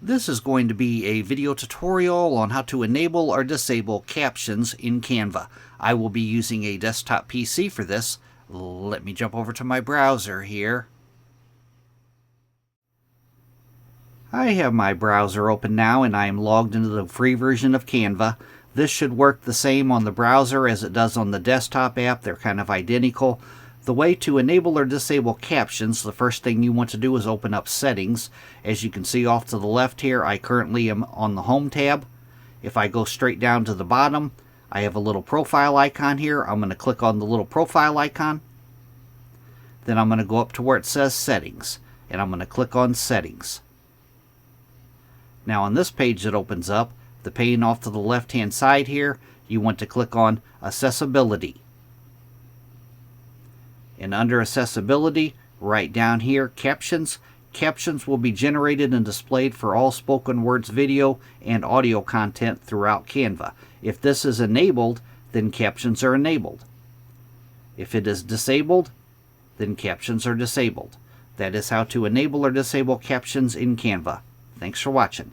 This is going to be a video tutorial on how to enable or disable captions in Canva. I will be using a desktop PC for this. Let me jump over to my browser here. I have my browser open now and I am logged into the free version of Canva. This should work the same on the browser as it does on the desktop app. They're kind of identical. The way to enable or disable captions, the first thing you want to do is open up Settings. As you can see off to the left here, I currently am on the Home tab. If I go straight down to the bottom, I have a little profile icon here. I'm going to click on the little profile icon. Then I'm going to go up to where it says Settings, and I'm going to click on Settings. Now on this page that opens up, the pane off to the left-hand side here, you want to click on Accessibility. And under Accessibility, right down here, Captions. Captions will be generated and displayed for all spoken words video and audio content throughout Canva. If this is enabled, then captions are enabled. If it is disabled, then captions are disabled. That is how to enable or disable captions in Canva. Thanks for watching.